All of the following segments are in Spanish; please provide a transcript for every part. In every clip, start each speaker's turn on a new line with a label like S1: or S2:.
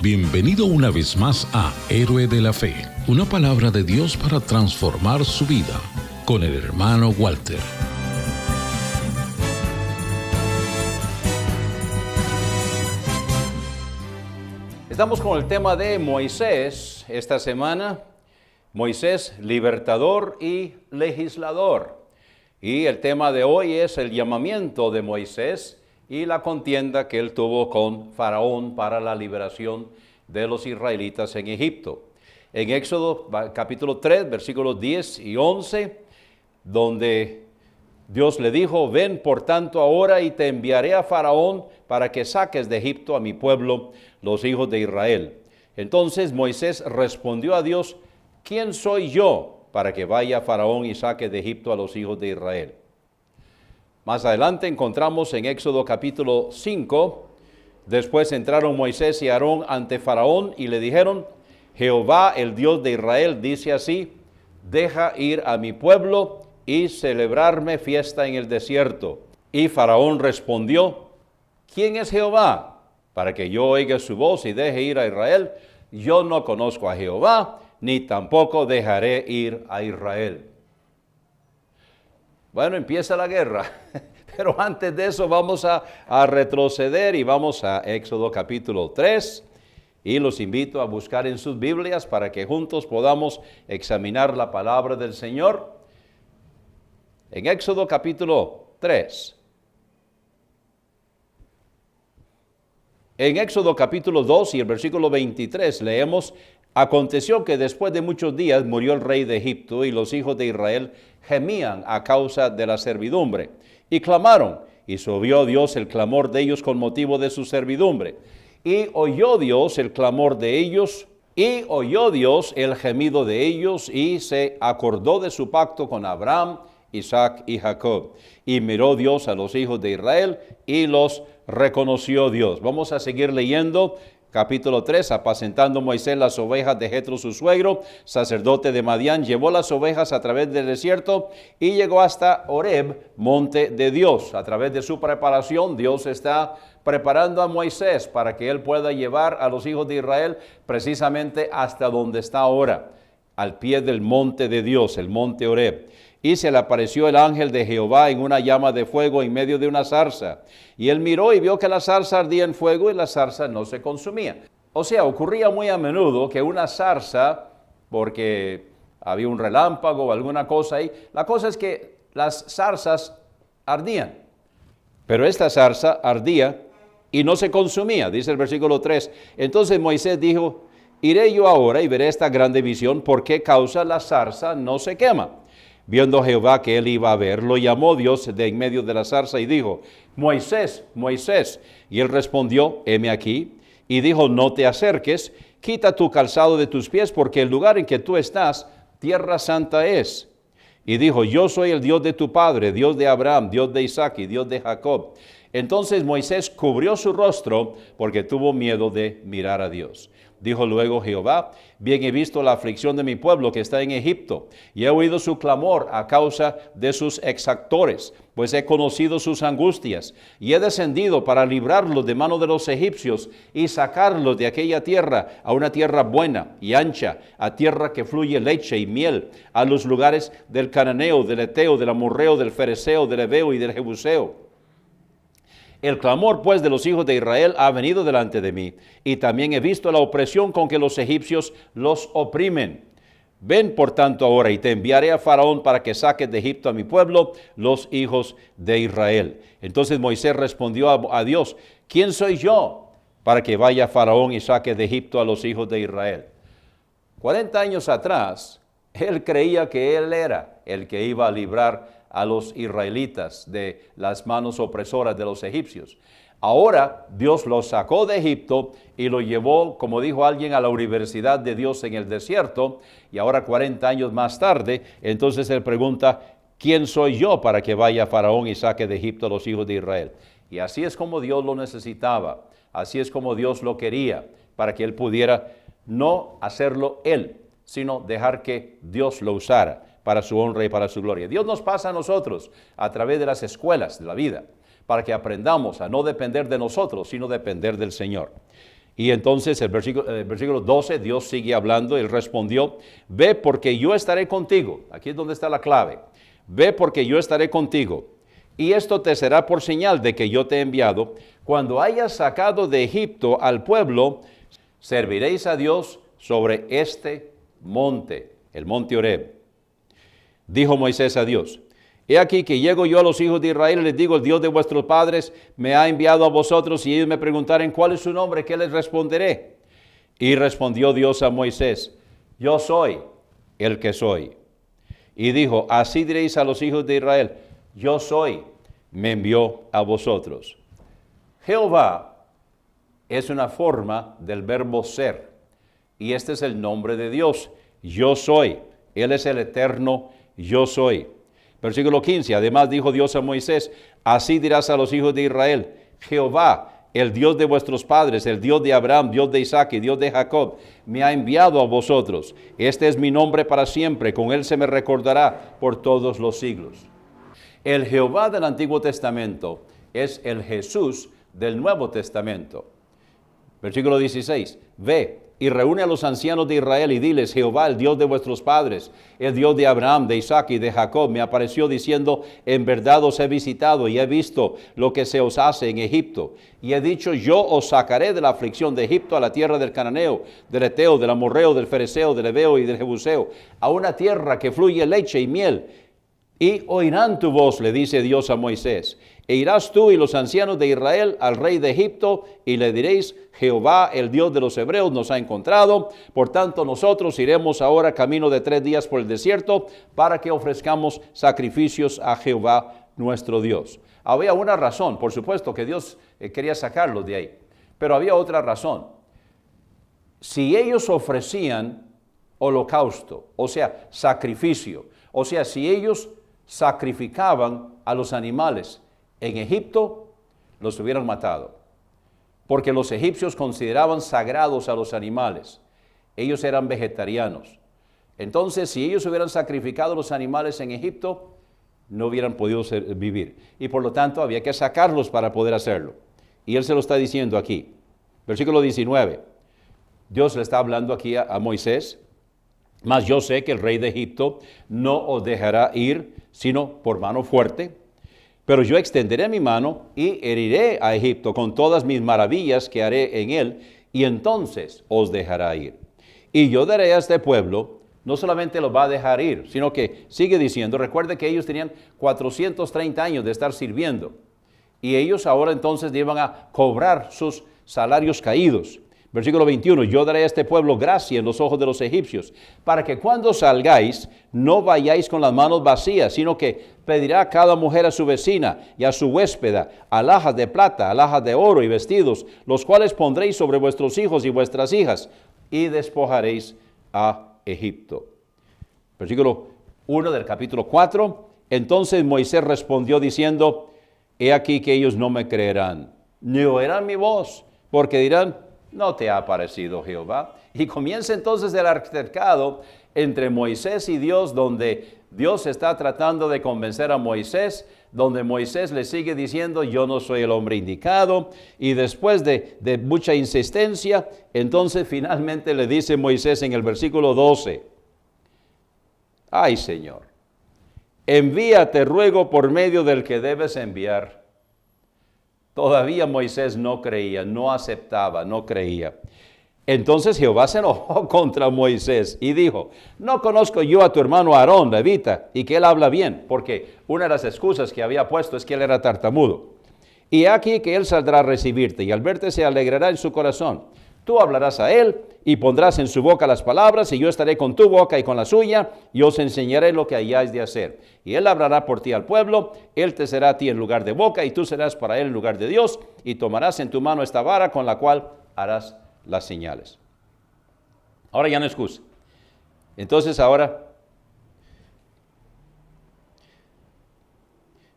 S1: Bienvenido una vez más a Héroe de la Fe, una palabra de Dios para transformar su vida, con el hermano Walter.
S2: Estamos con el tema de Moisés esta semana. Moisés, libertador y legislador. Y el tema de hoy es el llamamiento de Moisés y la contienda que él tuvo con Faraón para la liberación de los israelitas en Egipto. En Éxodo capítulo 3, versículos 10 y 11, donde Dios le dijo: ven por tanto ahora y te enviaré a Faraón para que saques de Egipto a mi pueblo, los hijos de Israel. Entonces Moisés respondió a Dios: ¿quién soy yo para que vaya a Faraón y saque de Egipto a los hijos de Israel? Más adelante encontramos en Éxodo capítulo 5, después entraron Moisés y Aarón ante Faraón y le dijeron: Jehová, el Dios de Israel, dice así: deja ir a mi pueblo y celebrarme fiesta en el desierto. Y Faraón respondió: ¿quién es Jehová para que yo oiga su voz y deje ir a Israel? Yo no conozco a Jehová, ni tampoco dejaré ir a Israel. Bueno, empieza la guerra, pero antes de eso vamos a retroceder y vamos a Éxodo capítulo 3, y los invito a buscar en sus Biblias para que juntos podamos examinar la palabra del Señor. En Éxodo capítulo 3. En Éxodo capítulo 2 y el versículo 23 leemos: aconteció que después de muchos días murió el rey de Egipto, y los hijos de Israel gemían a causa de la servidumbre, y clamaron, y subió Dios el clamor de ellos con motivo de su servidumbre. Y oyó Dios el clamor de ellos, y oyó Dios el gemido de ellos, y se acordó de su pacto con Abraham, Isaac y Jacob. Y miró Dios a los hijos de Israel, y los reconoció Dios. Vamos a seguir leyendo. Capítulo 3, apacentando Moisés las ovejas de Jetro su suegro, sacerdote de Madián, llevó las ovejas a través del desierto y llegó hasta Horeb, monte de Dios. A través de su preparación, Dios está preparando a Moisés para que él pueda llevar a los hijos de Israel precisamente hasta donde está ahora, al pie del monte de Dios, el monte Horeb. Y se le apareció el ángel de Jehová en una llama de fuego en medio de una zarza. Y él miró y vio que la zarza ardía en fuego y la zarza no se consumía. O sea, ocurría muy a menudo que una zarza, porque había un relámpago o alguna cosa ahí, la cosa es que las zarzas ardían. Pero esta zarza ardía y no se consumía, dice el versículo 3. Entonces Moisés dijo: iré yo ahora y veré esta grande visión, ¿por qué causa la zarza no se quema? Viendo Jehová que él iba a ver, lo llamó Dios de en medio de la zarza y dijo: Moisés, Moisés. Y él respondió: heme aquí. Y dijo: no te acerques, quita tu calzado de tus pies, porque el lugar en que tú estás, tierra santa es. Y dijo: yo soy el Dios de tu padre, Dios de Abraham, Dios de Isaac y Dios de Jacob. Entonces Moisés cubrió su rostro porque tuvo miedo de mirar a Dios. Dijo luego Jehová: bien he visto la aflicción de mi pueblo que está en Egipto, y he oído su clamor a causa de sus exactores, pues he conocido sus angustias, y he descendido para librarlos de mano de los egipcios, y sacarlos de aquella tierra a una tierra buena y ancha, a tierra que fluye leche y miel, a los lugares del cananeo, del eteo, del amorreo, del fereceo, del heveo y del jebuseo. El clamor pues de los hijos de Israel ha venido delante de mí, y también he visto la opresión con que los egipcios los oprimen. Ven por tanto ahora y te enviaré a Faraón para que saques de Egipto a mi pueblo, los hijos de Israel. Entonces Moisés respondió a Dios: ¿quién soy yo para que vaya a Faraón y saque de Egipto a los hijos de Israel? 40 años atrás, él creía que él era el que iba a librar a los israelitas de las manos opresoras de los egipcios. Ahora Dios los sacó de Egipto y lo llevó, como dijo alguien, a la universidad de Dios en el desierto, y ahora 40 años más tarde, entonces él pregunta: ¿quién soy yo para que vaya a Faraón y saque de Egipto a los hijos de Israel? Y así es como Dios lo necesitaba, así es como Dios lo quería, para que él pudiera no hacerlo él, sino dejar que Dios lo usara para su honra y para su gloria. Dios nos pasa a nosotros a través de las escuelas de la vida, para que aprendamos a no depender de nosotros, sino depender del Señor. Y entonces el versículo 12, Dios sigue hablando. Él respondió, ve porque yo estaré contigo. Aquí es donde está la clave. Ve porque yo estaré contigo. Y esto te será por señal de que yo te he enviado. Cuando hayas sacado de Egipto al pueblo, serviréis a Dios sobre este monte, el monte Horeb. Dijo Moisés a Dios, he aquí que llego yo a los hijos de Israel y les digo, el Dios de vuestros padres me ha enviado a vosotros, y ellos me preguntaren cuál es su nombre, ¿qué les responderé? Y respondió Dios a Moisés, yo soy el que soy. Y dijo, así diréis a los hijos de Israel, yo soy, me envió a vosotros. Jehová es una forma del verbo ser, y este es el nombre de Dios, yo soy. Él es el eterno yo soy. Versículo 15, además dijo Dios a Moisés, así dirás a los hijos de Israel, Jehová, el Dios de vuestros padres, el Dios de Abraham, Dios de Isaac y Dios de Jacob, me ha enviado a vosotros. Este es mi nombre para siempre, con él se me recordará por todos los siglos. El Jehová del Antiguo Testamento es el Jesús del Nuevo Testamento. Versículo 16, ve y reúne a los ancianos de Israel y diles, Jehová, el Dios de vuestros padres, el Dios de Abraham, de Isaac y de Jacob, me apareció diciendo, en verdad os he visitado y he visto lo que se os hace en Egipto. Y he dicho, yo os sacaré de la aflicción de Egipto a la tierra del Cananeo, del Eteo, del Amorreo, del Fereceo, del Heveo y del Jebuseo, a una tierra que fluye leche y miel. Y oirán tu voz, le dice Dios a Moisés, e irás tú y los ancianos de Israel al rey de Egipto, y le diréis, Jehová, el Dios de los hebreos, nos ha encontrado. Por tanto, nosotros iremos ahora camino de 3 días por el desierto, para que ofrezcamos sacrificios a Jehová nuestro Dios. Había una razón, por supuesto, que Dios quería sacarlos de ahí, pero había otra razón. Si ellos ofrecían holocausto, o sea, sacrificio, o sea, si ellos sacrificaban a los animales en Egipto, los hubieran matado, porque los egipcios consideraban sagrados a los animales. Ellos eran vegetarianos. Entonces, si ellos hubieran sacrificado los animales en Egipto, no hubieran podido vivir. Y por lo tanto, había que sacarlos para poder hacerlo. Y él se lo está diciendo aquí. Versículo 19. Dios le está hablando aquí a Moisés. Mas yo sé que el rey de Egipto no os dejará ir, sino por mano fuerte. Pero yo extenderé mi mano y heriré a Egipto con todas mis maravillas que haré en él, y entonces os dejará ir. Y yo daré a este pueblo, no solamente lo va a dejar ir, sino que sigue diciendo, recuerde que ellos tenían 430 años de estar sirviendo, y ellos ahora entonces iban a cobrar sus salarios caídos. Versículo 21, yo daré a este pueblo gracia en los ojos de los egipcios, para que cuando salgáis no vayáis con las manos vacías, sino que pedirá a cada mujer a su vecina y a su huéspeda alhajas de plata, alhajas de oro y vestidos, los cuales pondréis sobre vuestros hijos y vuestras hijas, y despojaréis a Egipto. Versículo 1 del capítulo 4, entonces Moisés respondió diciendo, he aquí que ellos no me creerán, ni oirán mi voz, porque dirán, no te ha aparecido Jehová. Y comienza entonces el altercado entre Moisés y Dios, donde Dios está tratando de convencer a Moisés, donde Moisés le sigue diciendo, yo no soy el hombre indicado. Y después de mucha insistencia, entonces finalmente le dice Moisés en el versículo 12, ay Señor, envíate ruego por medio del que debes enviar. Todavía Moisés no creía, no aceptaba, no creía. Entonces Jehová se enojó contra Moisés y dijo, no conozco yo a tu hermano Aarón, levita, y que él habla bien, porque una de las excusas que había puesto es que él era tartamudo. Y aquí que él saldrá a recibirte, y al verte se alegrará en su corazón. Tú hablarás a él, y pondrás en su boca las palabras, y yo estaré con tu boca y con la suya, y os enseñaré lo que hayáis de hacer. Y él hablará por ti al pueblo, él te será a ti en lugar de boca, y tú serás para él en lugar de Dios, y tomarás en tu mano esta vara con la cual harás las señales. Ahora ya no excusa. Entonces ahora,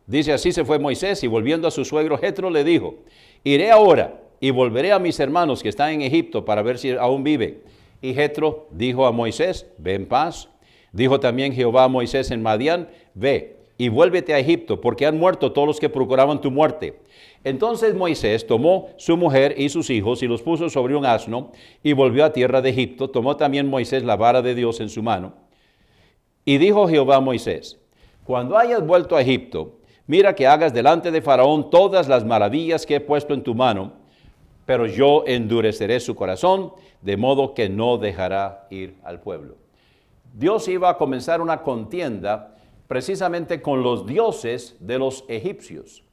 S2: dice, así se fue Moisés, y volviendo a su suegro Jetro le dijo, iré ahora, y volveré a mis hermanos que están en Egipto para ver si aún viven. Y Jetro dijo a Moisés, ve en paz. Dijo también Jehová a Moisés en Madián, ve y vuélvete a Egipto, porque han muerto todos los que procuraban tu muerte. Entonces Moisés tomó su mujer y sus hijos y los puso sobre un asno y volvió a tierra de Egipto. Tomó también Moisés la vara de Dios en su mano. Y dijo Jehová a Moisés, cuando hayas vuelto a Egipto, mira que hagas delante de Faraón todas las maravillas que he puesto en tu mano, pero yo endureceré su corazón, de modo que no dejará ir al pueblo. Dios iba a comenzar una contienda precisamente con los dioses de los egipcios.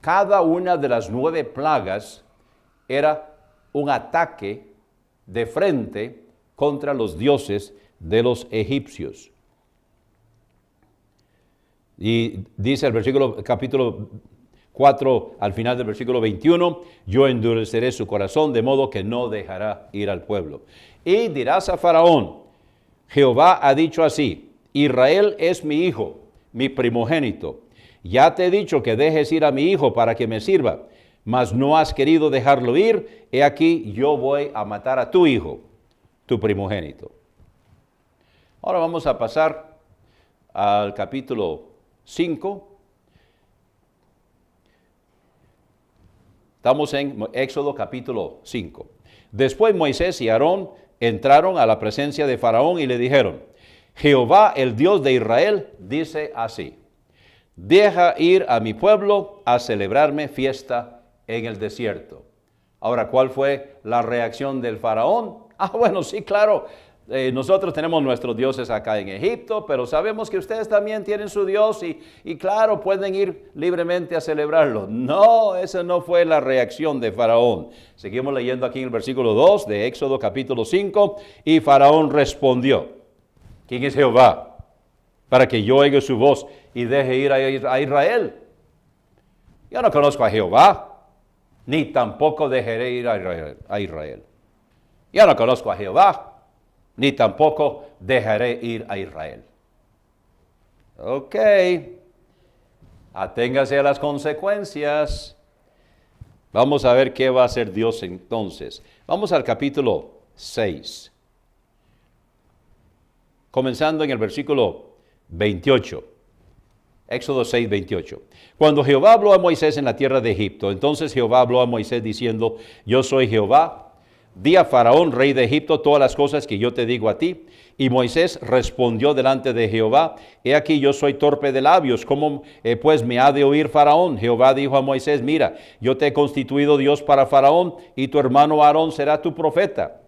S2: Cada una de las 9 plagas era un ataque de frente contra los dioses de los egipcios. Y dice el capítulo 4, al final del versículo 21, yo endureceré su corazón, de modo que no dejará ir al pueblo. Y dirás a Faraón, Jehová ha dicho así, Israel es mi hijo, mi primogénito. Ya te he dicho que dejes ir a mi hijo para que me sirva, mas no has querido dejarlo ir. He aquí, yo voy a matar a tu hijo, tu primogénito. Ahora vamos a pasar al capítulo 5. Estamos en Éxodo capítulo 5. Después Moisés y Aarón entraron a la presencia de Faraón y le dijeron, Jehová, el Dios de Israel, dice así, deja ir a mi pueblo a celebrarme fiesta en el desierto. Ahora, ¿cuál fue la reacción del Faraón? Bueno, sí, claro, nosotros tenemos nuestros dioses acá en Egipto, pero sabemos que ustedes también tienen su Dios y claro, pueden ir libremente a celebrarlo. No, esa no fue la reacción de Faraón. Seguimos leyendo aquí en el versículo 2 de Éxodo capítulo 5, y Faraón respondió, ¿quién es Jehová? Para que yo oiga su voz y deje ir a Israel. Yo no conozco a Jehová, ni tampoco dejaré ir a Israel. Yo no conozco a Jehová, ni tampoco dejaré ir a Israel. Ok, aténgase a las consecuencias. Vamos a ver qué va a hacer Dios entonces. Vamos al capítulo 6. Comenzando en el versículo 28. Éxodo 6, 28. Cuando Jehová habló a Moisés en la tierra de Egipto, entonces Jehová habló a Moisés diciendo, yo soy Jehová, di a Faraón, rey de Egipto, todas las cosas que yo te digo a ti. Y Moisés respondió delante de Jehová, he aquí yo soy torpe de labios, ¿cómo pues me ha de oír Faraón? Jehová dijo a Moisés, mira, yo te he constituido Dios para Faraón, y tu hermano Aarón será tu profeta.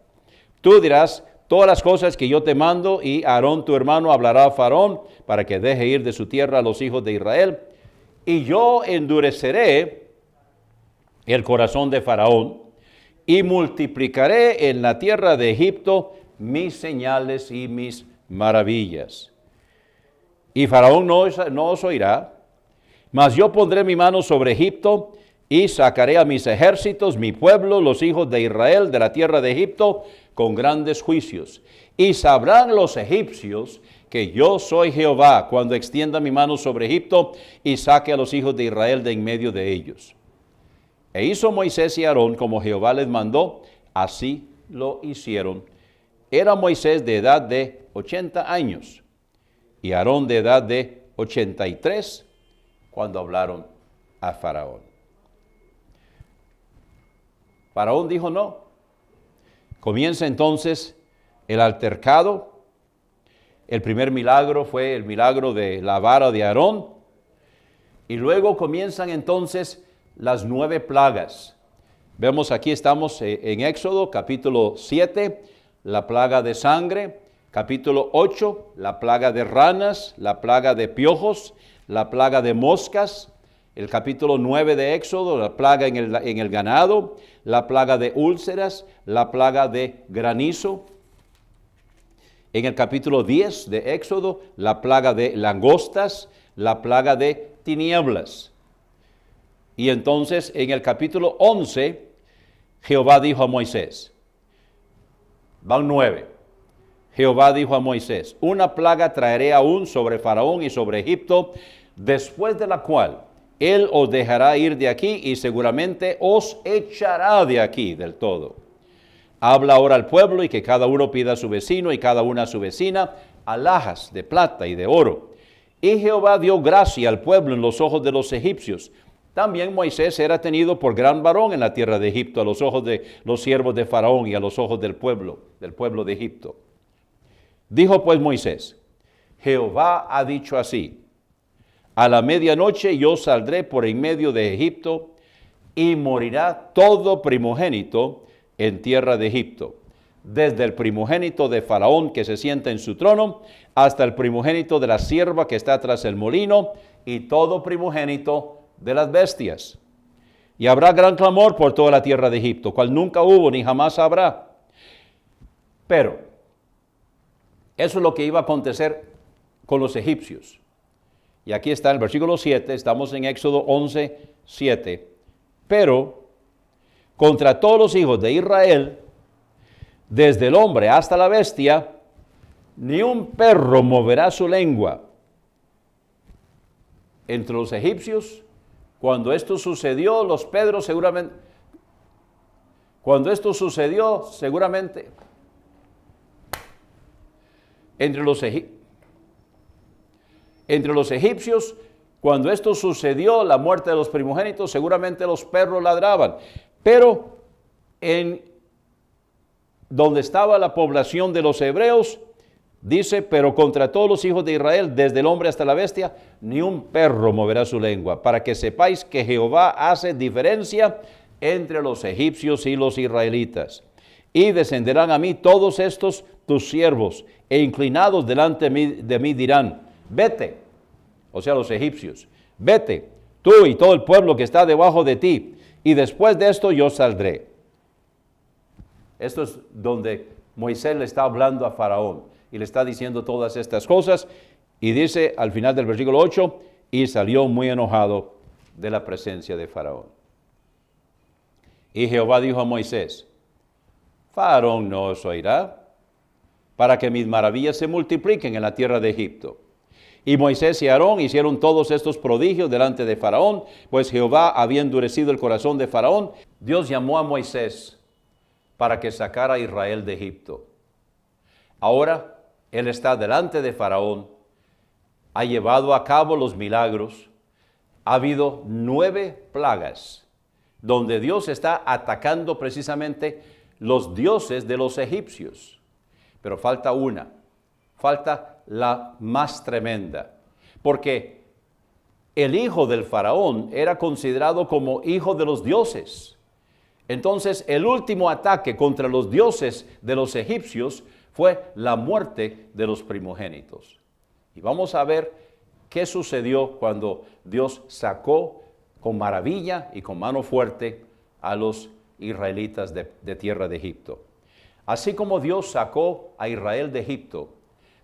S2: Tú dirás todas las cosas que yo te mando, y Aarón tu hermano hablará a Faraón, para que deje ir de su tierra a los hijos de Israel. Y yo endureceré el corazón de Faraón, y multiplicaré en la tierra de Egipto mis señales y mis maravillas. Y Faraón no os oirá, mas yo pondré mi mano sobre Egipto, y sacaré a mis ejércitos, mi pueblo, los hijos de Israel, de la tierra de Egipto, con grandes juicios. Y sabrán los egipcios que yo soy Jehová, cuando extienda mi mano sobre Egipto, y saque a los hijos de Israel de en medio de ellos. E hizo Moisés y Aarón como Jehová les mandó, así lo hicieron. Era Moisés de edad de 80 años y Aarón de edad de 83 cuando hablaron a Faraón. Faraón dijo no. Comienza entonces el altercado. El primer milagro fue el milagro de la vara de Aarón. Y luego comienzan entonces las 9 plagas. Vemos aquí estamos en Éxodo capítulo 7, la plaga de sangre, capítulo 8, la plaga de ranas, la plaga de piojos, la plaga de moscas, el capítulo 9 de Éxodo, la plaga en el ganado, la plaga de úlceras, la plaga de granizo. En el capítulo 10 de Éxodo, la plaga de langostas, la plaga de tinieblas. Y entonces en el capítulo 11, Jehová dijo a Moisés, van 9, Jehová dijo a Moisés, una plaga traeré aún sobre Faraón y sobre Egipto, después de la cual él os dejará ir de aquí y seguramente os echará de aquí del todo. Habla ahora al pueblo y que cada uno pida a su vecino y cada una a su vecina alhajas de plata y de oro, Y Jehová dio gracia al pueblo en los ojos de los egipcios. También Moisés era tenido por gran varón en la tierra de Egipto, a los ojos de los siervos de Faraón y a los ojos del pueblo de Egipto. Dijo pues Moisés, Jehová ha dicho así, a la medianoche yo saldré por en medio de Egipto y morirá todo primogénito en tierra de Egipto, desde el primogénito de Faraón que se sienta en su trono, hasta el primogénito de la sierva que está tras el molino, y todo primogénito de las bestias. Y habrá gran clamor por toda la tierra de Egipto, cual nunca hubo ni jamás habrá. Pero eso es lo que iba a acontecer con los egipcios. Y aquí está el versículo 7, estamos en Éxodo 11, 7. Pero contra todos los hijos de Israel, desde el hombre hasta la bestia, ni un perro moverá su lengua. Entre los egipcios, cuando esto sucedió, los Pedros seguramente, entre los egipcios, cuando esto sucedió, la muerte de los primogénitos, seguramente los perros ladraban. Pero en donde estaba la población de los hebreos, dice, pero contra todos los hijos de Israel, desde el hombre hasta la bestia, ni un perro moverá su lengua, para que sepáis que Jehová hace diferencia entre los egipcios y los israelitas. Y descenderán a mí todos estos tus siervos, e inclinados delante de mí dirán, vete, o sea los egipcios, vete, tú y todo el pueblo que está debajo de ti, y después de esto yo saldré. Esto es donde Moisés le está hablando a Faraón, y le está diciendo todas estas cosas, y dice al final del versículo 8, y salió muy enojado de la presencia de Faraón. Y Jehová dijo a Moisés, Faraón no os oirá, para que mis maravillas se multipliquen en la tierra de Egipto. Y Moisés y Aarón hicieron todos estos prodigios delante de Faraón, pues Jehová había endurecido el corazón de Faraón. Dios llamó a Moisés para que sacara a Israel de Egipto. Ahora él está delante de Faraón, ha llevado a cabo los milagros, ha habido 9 plagas, donde Dios está atacando precisamente los dioses de los egipcios. Pero falta una, falta la más tremenda, porque el hijo del faraón era considerado como hijo de los dioses. Entonces, el último ataque contra los dioses de los egipcios fue la muerte de los primogénitos. Y vamos a ver qué sucedió cuando Dios sacó con maravilla y con mano fuerte a los israelitas de tierra de Egipto. Así como Dios sacó a Israel de Egipto,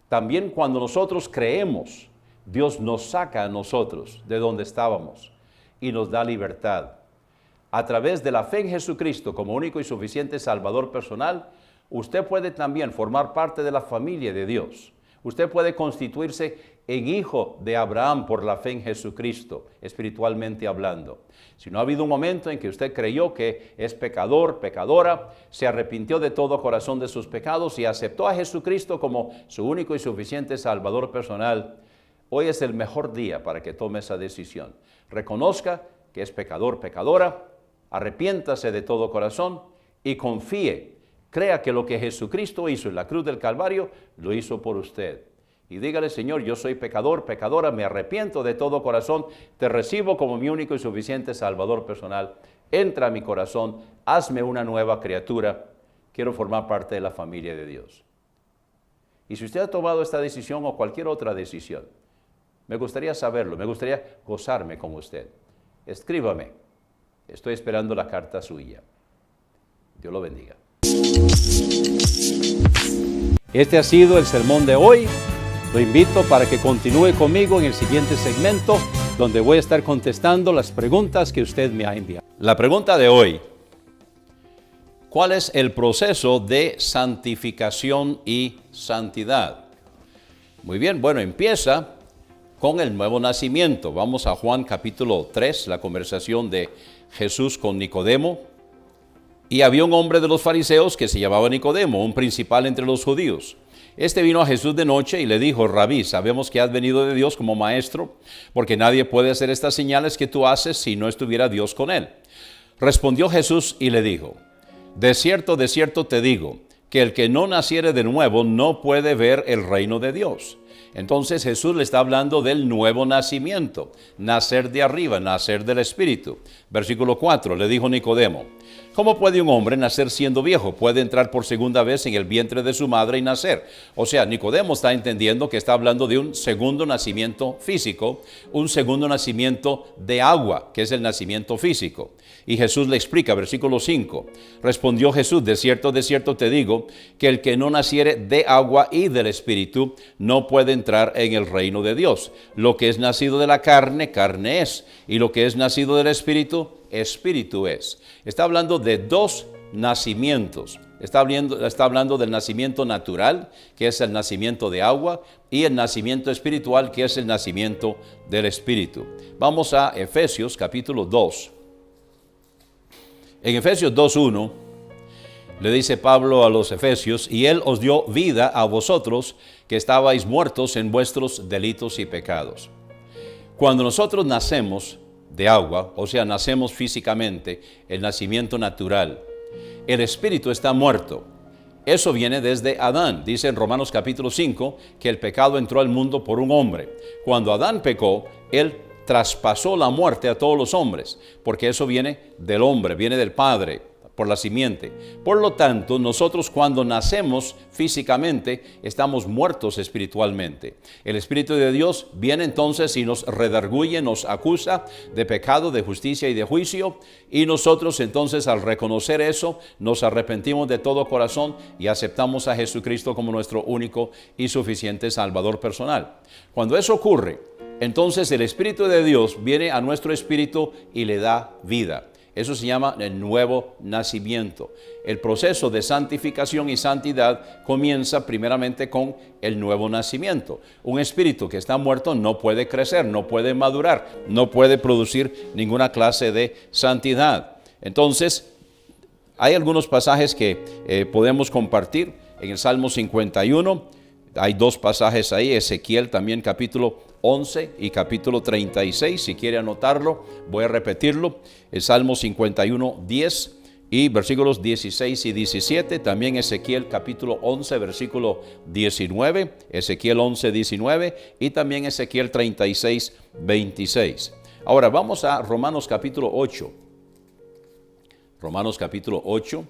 S2: también cuando nosotros creemos, Dios nos saca a nosotros de donde estábamos y nos da libertad. A través de la fe en Jesucristo como único y suficiente Salvador personal, usted puede también formar parte de la familia de Dios. Usted puede constituirse en hijo de Abraham por la fe en Jesucristo, espiritualmente hablando. Si no ha habido un momento en que usted creyó que es pecador, pecadora, se arrepintió de todo corazón de sus pecados y aceptó a Jesucristo como su único y suficiente Salvador personal, hoy es el mejor día para que tome esa decisión. Reconozca que es pecador, pecadora, arrepiéntase de todo corazón y confíe. Crea que lo que Jesucristo hizo en la cruz del Calvario, lo hizo por usted. Y dígale, Señor, yo soy pecador, pecadora, me arrepiento de todo corazón, te recibo como mi único y suficiente Salvador personal. Entra a mi corazón, hazme una nueva criatura. Quiero formar parte de la familia de Dios. Y si usted ha tomado esta decisión o cualquier otra decisión, me gustaría saberlo, me gustaría gozarme con usted. Escríbame. Estoy esperando la carta suya. Dios lo bendiga. Este ha sido el sermón de hoy. Lo invito para que continúe conmigo en el siguiente segmento, donde voy a estar contestando las preguntas que usted me ha enviado. La pregunta de hoy: ¿cuál es el proceso de santificación y santidad? Muy bien, bueno, empieza con el nuevo nacimiento. Vamos a Juan capítulo 3, la conversación de Jesús con Nicodemo. Y había un hombre de los fariseos que se llamaba Nicodemo, un principal entre los judíos. Este vino a Jesús de noche y le dijo: Rabí, sabemos que has venido de Dios como maestro, porque nadie puede hacer estas señales que tú haces si no estuviera Dios con él. Respondió Jesús y le dijo: de cierto te digo, que el que no naciere de nuevo no puede ver el reino de Dios. Entonces Jesús le está hablando del nuevo nacimiento, nacer de arriba, nacer del Espíritu. Versículo 4, le dijo Nicodemo: ¿cómo puede un hombre nacer siendo viejo? ¿Puede entrar por segunda vez en el vientre de su madre y nacer? O sea, Nicodemo está entendiendo que está hablando de un segundo nacimiento físico, un segundo nacimiento de agua, que es el nacimiento físico. Y Jesús le explica, versículo 5, respondió Jesús: de cierto te digo, que el que no naciere de agua y del Espíritu no puede entrar en el reino de Dios. Lo que es nacido de la carne, carne es, y lo que es nacido del Espíritu, Espíritu es. Está hablando de dos nacimientos. Está hablando del nacimiento natural, que es el nacimiento de agua, y el nacimiento espiritual, que es el nacimiento del Espíritu. Vamos a Efesios capítulo 2. En Efesios 2:1 le dice Pablo a los Efesios: y Él os dio vida a vosotros, que estabais muertos en vuestros delitos y pecados. Cuando nosotros nacemos de agua, o sea, nacemos físicamente, el nacimiento natural, el espíritu está muerto. Eso viene desde Adán. Dice en Romanos capítulo 5 que el pecado entró al mundo por un hombre. Cuando Adán pecó, él traspasó la muerte a todos los hombres, porque eso viene del hombre, viene del Padre, por la simiente. Por lo tanto, nosotros cuando nacemos físicamente, estamos muertos espiritualmente. El Espíritu de Dios viene entonces y nos redarguye, nos acusa de pecado, de justicia y de juicio, y nosotros entonces, al reconocer eso, nos arrepentimos de todo corazón y aceptamos a Jesucristo como nuestro único y suficiente Salvador personal. Cuando eso ocurre, entonces el Espíritu de Dios viene a nuestro espíritu y le da vida. Eso se llama el nuevo nacimiento. El proceso de santificación y santidad comienza primeramente con el nuevo nacimiento. Un espíritu que está muerto no puede crecer, no puede madurar, no puede producir ninguna clase de santidad. Entonces, hay algunos pasajes que podemos compartir. En el Salmo 51, hay dos pasajes ahí, Ezequiel también capítulo 11 y capítulo 36, si quiere anotarlo, voy a repetirlo. El Salmo 51, 10 y versículos 16 y 17, también Ezequiel capítulo 11, versículo 19, Ezequiel 11, 19 y también Ezequiel 36, 26. Ahora vamos a Romanos capítulo 8. Romanos capítulo 8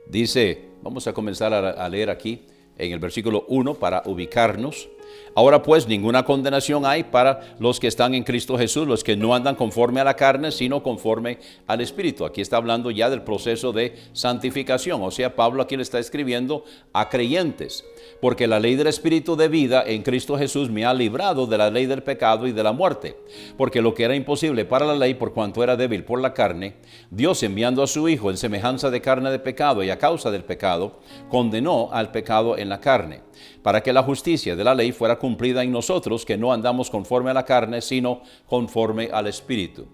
S2: dice, vamos a comenzar a leer aquí en el versículo 1 para ubicarnos. Ahora pues ninguna condenación hay para los que están en Cristo Jesús, los que no andan conforme a la carne, sino conforme al Espíritu. Aquí está hablando ya del proceso de santificación, o sea, Pablo aquí le está escribiendo a creyentes, porque la ley del Espíritu de vida en Cristo Jesús me ha librado de la ley del pecado y de la muerte, porque lo que era imposible para la ley, por cuanto era débil por la carne, Dios, enviando a su Hijo en semejanza de carne de pecado y a causa del pecado, condenó al pecado en la carne, para que la justicia de la ley fuera cumplida en nosotros, que no andamos conforme a la carne, sino conforme al Espíritu.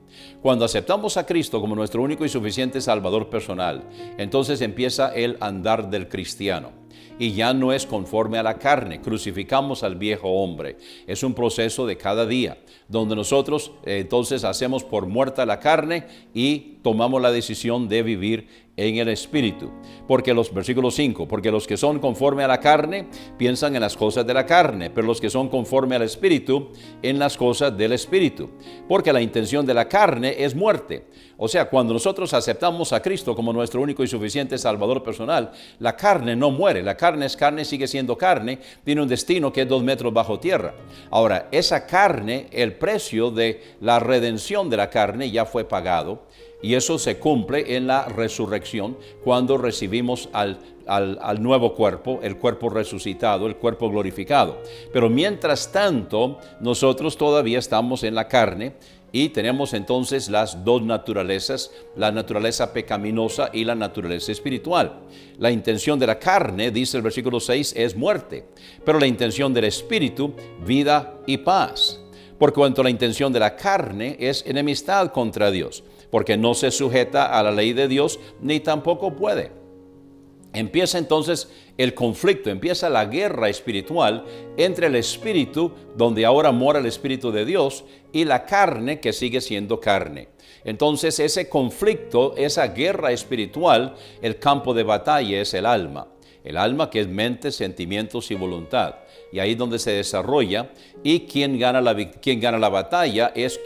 S2: Cuando aceptamos a Cristo como nuestro único y suficiente Salvador personal, entonces empieza el andar del cristiano. Y ya no es conforme a la carne, crucificamos al viejo hombre. Es un proceso de cada día, donde nosotros entonces hacemos por muerta la carne y tomamos la decisión de vivir en el Espíritu. Porque versículo 5, porque los que son conforme a la carne piensan en las cosas de la carne, pero los que son conforme al Espíritu en las cosas del Espíritu. Porque la intención de la carne es muerte. O sea, cuando nosotros aceptamos a Cristo como nuestro único y suficiente Salvador personal, la carne no muere. La carne es carne, sigue siendo carne, tiene un destino que es 2 metros bajo tierra. Ahora, esa carne, el precio de la redención de la carne ya fue pagado. Y eso se cumple en la resurrección, cuando recibimos al nuevo cuerpo, el cuerpo resucitado, el cuerpo glorificado. Pero mientras tanto, nosotros todavía estamos en la carne y tenemos entonces las dos naturalezas, la naturaleza pecaminosa y la naturaleza espiritual. La intención de la carne, dice el versículo 6, es muerte, pero la intención del espíritu, vida y paz. Por cuanto la intención de la carne es enemistad contra Dios, porque no se sujeta a la ley de Dios, ni tampoco puede. empieza entonces el conflicto, empieza la guerra espiritual entre el espíritu, donde ahora mora el Espíritu de Dios, y la carne que sigue siendo carne. Entonces ese conflicto, esa guerra espiritual, el campo de batalla es el alma. El alma, que es mente, sentimientos y voluntad. Y ahí es donde se desarrolla, y quien gana la batalla es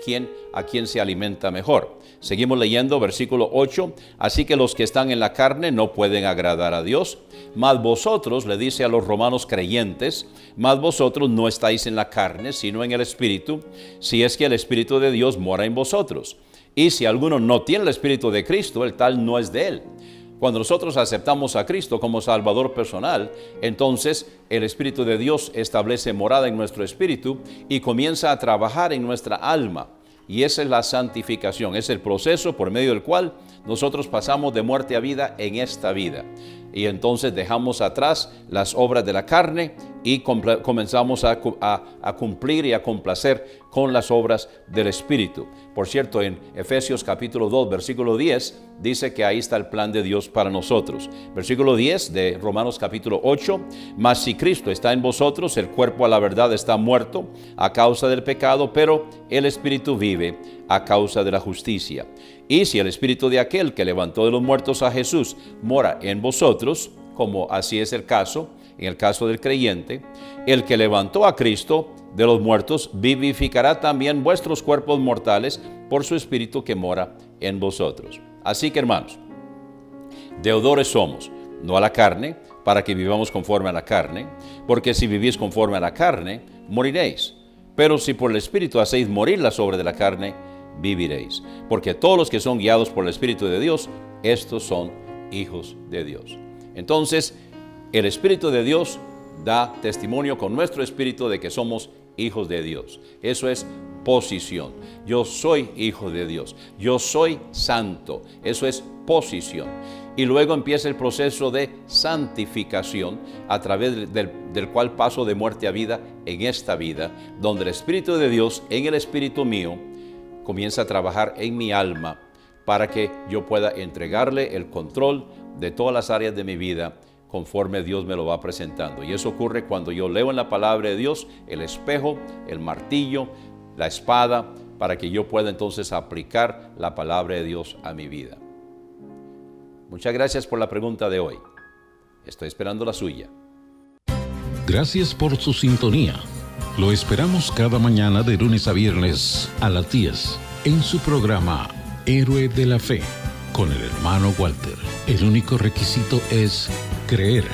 S2: a quien se alimenta mejor. Seguimos leyendo versículo 8. Así que los que están en la carne no pueden agradar a Dios. Mas vosotros, le dice a los romanos creyentes, mas vosotros no estáis en la carne, sino en el Espíritu, si es que el Espíritu de Dios mora en vosotros. Y si alguno no tiene el Espíritu de Cristo, el tal no es de él. Cuando nosotros aceptamos a Cristo como Salvador personal, entonces el Espíritu de Dios establece morada en nuestro espíritu y comienza a trabajar en nuestra alma. Y esa es la santificación, es el proceso por medio del cual nosotros pasamos de muerte a vida en esta vida. Y entonces dejamos atrás las obras de la carne y comenzamos a cumplir y a complacer con las obras del Espíritu. Por cierto, en Efesios capítulo 2, versículo 10, dice que ahí está el plan de Dios para nosotros. Versículo 10 de Romanos capítulo 8, mas si Cristo está en vosotros, el cuerpo a la verdad está muerto a causa del pecado, pero el Espíritu vive a causa de la justicia. Y si el Espíritu de aquel que levantó de los muertos a Jesús mora en vosotros, como así es el caso, en el caso del creyente, el que levantó a Cristo de los muertos vivificará también vuestros cuerpos mortales por su Espíritu que mora en vosotros. Así que, hermanos, deudores somos, no a la carne, para que vivamos conforme a la carne, porque si vivís conforme a la carne, moriréis. Pero si por el Espíritu hacéis morir las obras de la carne, viviréis. Porque todos los que son guiados por el Espíritu de Dios, estos son hijos de Dios. Entonces, el Espíritu de Dios da testimonio con nuestro espíritu de que somos hijos de Dios. Eso es posición. Yo soy hijo de Dios. Yo soy santo. Eso es posición. Y luego empieza el proceso de santificación, a través del cual paso de muerte a vida en esta vida, donde el Espíritu de Dios en el espíritu mío comienza a trabajar en mi alma para que yo pueda entregarle el control de todas las áreas de mi vida conforme Dios me lo va presentando. Y eso ocurre cuando yo leo en la palabra de Dios el espejo, el martillo, la espada, para que yo pueda entonces aplicar la palabra de Dios a mi vida. Muchas gracias por la pregunta de hoy. Estoy esperando la suya.
S1: Gracias por su sintonía. Lo esperamos cada mañana de lunes a viernes a las 10 en su programa Héroe de la Fe con el hermano Walter. El único requisito es creer.